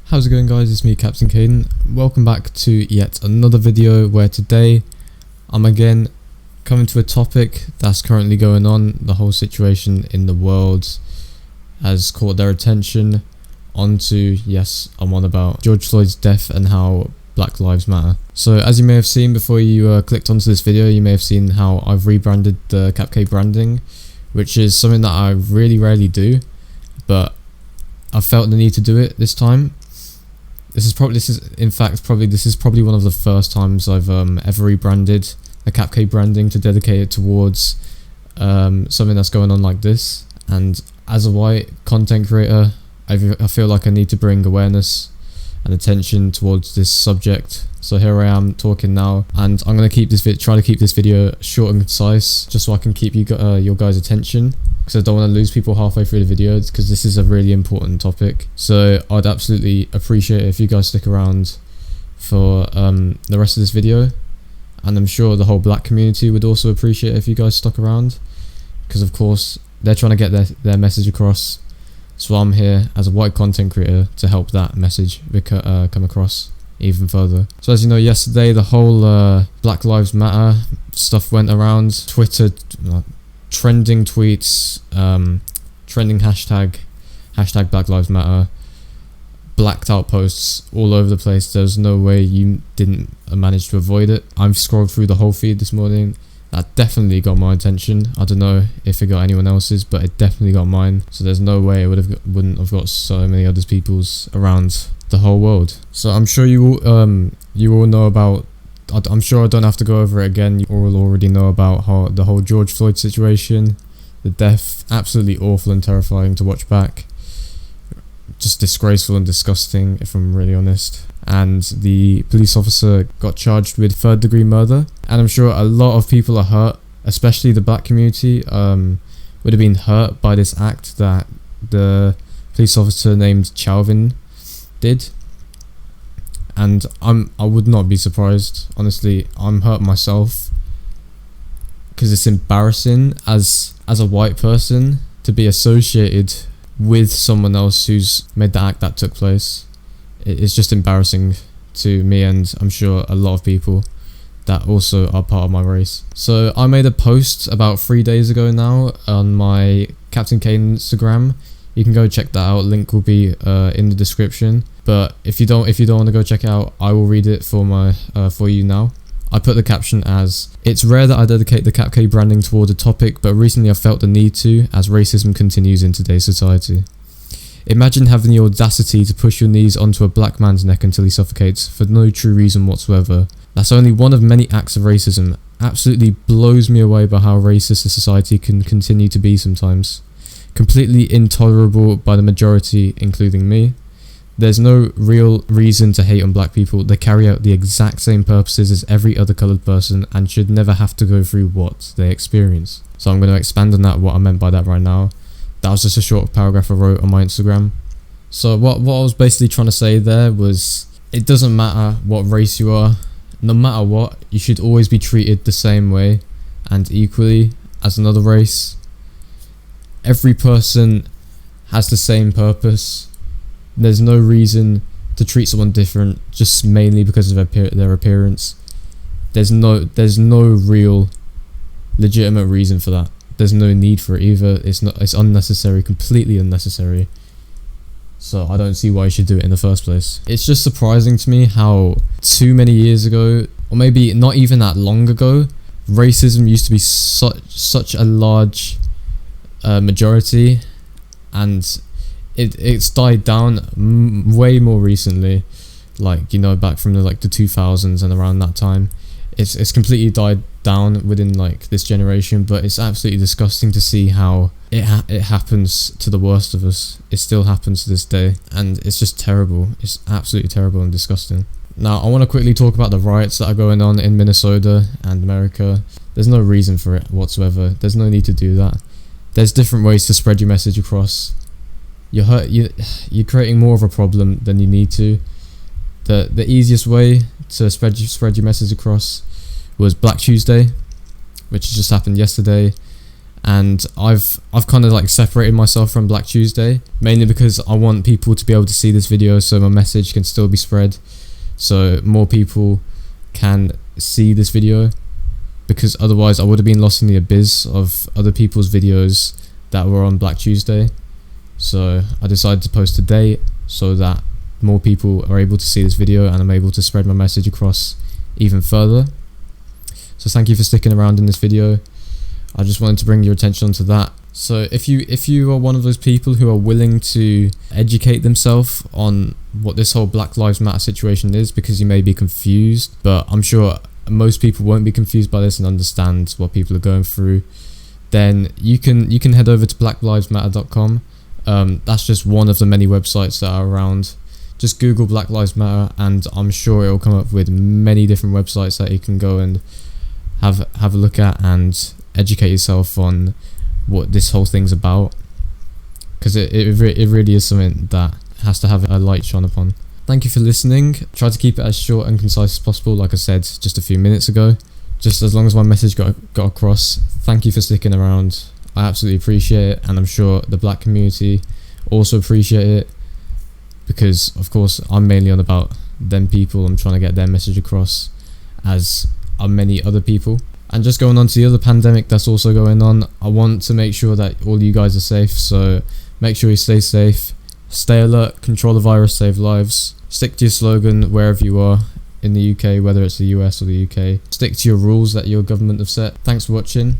How's it going, guys? It's me, Captain Caden. Welcome back to yet another video where today I'm again coming to a topic that's currently going on. The whole situation in the world has caught their attention onto, yes, I'm on about George Floyd's death and how Black Lives Matter. So as you may have seen before you clicked onto this video, you may have seen how I've rebranded the CapK branding, which is something that I really rarely do, but I felt the need to do it this time. This is probably one of the first times I've ever rebranded the CapK branding to dedicate it towards something that's going on like this. And as a white content creator, I feel like I need to bring awareness and attention towards this subject. So here I am talking now, and I'm gonna try to keep this video short and concise, just so I can keep your guys' attention, because I don't want to lose people halfway through the video, because this is a really important topic. So I'd absolutely appreciate it if you guys stick around for the rest of this video, and I'm sure the whole black community would also appreciate it if you guys stuck around, because of course they're trying to get their message across. So I'm here as a white content creator to help that message come across even further. So as you know, yesterday the whole Black Lives Matter stuff went around Twitter, trending tweets, trending hashtag Black Lives Matter, blacked out posts all over the place. There's no way you didn't manage to avoid it. I've scrolled through the whole feed this morning. That definitely got my attention. I don't know if it got anyone else's, but it definitely got mine. So there's no way it wouldn't have got so many other people's around the whole world. So I'm sure you all know about. I'm sure I don't have to go over it again. You all already know about how the whole George Floyd situation, the death, absolutely awful and terrifying to watch back. Just disgraceful and disgusting, if I'm really honest. And the police officer got charged with third-degree murder. And I'm sure a lot of people are hurt, especially the black community, would have been hurt by this act that the police officer named Chauvin did. And I would not be surprised, honestly. I'm hurt myself, because it's embarrassing as a white person to be associated with someone else who's made the act that took place. It's just embarrassing to me, and I'm sure a lot of people that also are part of my race. So I made a post about 3 days ago now on my Captain Caden Instagram. You can go check that out. Link will be in the description. But if you don't want to go check it out, I will read it for you now. I put the caption as, "It's rare that I dedicate the CapK branding toward a topic, but recently I felt the need to, as racism continues in today's society. Imagine having the audacity to push your knees onto a black man's neck until he suffocates for no true reason whatsoever. That's only one of many acts of racism. Absolutely blows me away by how racist a society can continue to be sometimes. Completely intolerable by the majority, including me. There's no real reason to hate on black people. They carry out the exact same purposes as every other coloured person and should never have to go through what they experience." So I'm going to expand on that, what I meant by that right now. That was just a short paragraph I wrote on my Instagram. So what I was basically trying to say there was, it doesn't matter what race you are. No matter what, you should always be treated the same way and equally as another race. Every person has the same purpose. There's no reason to treat someone different just mainly because of their appearance. There's no real legitimate reason for that. There's no need for it either. It's unnecessary, completely unnecessary. So I don't see why you should do it in the first place. It's just surprising to me how too many years ago, or maybe not even that long ago, racism used to be such a large majority, and it's died down way more recently, like, you know, back from the 2000s and around that time. It's completely died down within this generation, but it's absolutely disgusting to see how it happens to the worst of us. It still happens to this day, and it's just terrible. It's absolutely terrible and disgusting. Now I want to quickly talk about the riots that are going on in Minnesota and America. There's no reason for it whatsoever. There's no need to do that. There's different ways to spread your message across. You're creating more of a problem than you need to. The easiest way to spread your message across was Black Tuesday, which just happened yesterday, and I've kind of like separated myself from Black Tuesday, mainly because I want people to be able to see this video so my message can still be spread, so more people can see this video, because otherwise I would have been lost in the abyss of other people's videos that were on Black Tuesday. So I decided to post today so that more people are able to see this video and I'm able to spread my message across even further. So thank you for sticking around in this video. I just wanted to bring your attention onto that. So if you are one of those people who are willing to educate themselves on what this whole Black Lives Matter situation is, because you may be confused, but I'm sure most people won't be confused by this and understand what people are going through, then you can head over to blacklivesmatter.com. That's just one of the many websites that are around. Just Google Black Lives Matter and I'm sure it will come up with many different websites that you can go and have a look at and educate yourself on what this whole thing's about, because it really is something that has to have a light shone upon. Thank you for listening. Try to keep it as short and concise as possible, like I said just a few minutes ago, just as long as my message got across. Thank you for sticking around. I absolutely appreciate it, and I'm sure the black community also appreciate it, because of course I'm mainly on about them people. I'm trying to get their message across, as are many other people. And just going on to the other pandemic that's also going on, I want to make sure that all you guys are safe, so make sure you stay safe, stay alert, control the virus, save lives, stick to your slogan wherever you are in the UK, whether it's the US or the UK, stick to your rules that your government have set. Thanks for watching,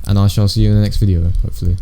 and I shall see you in the next video, hopefully.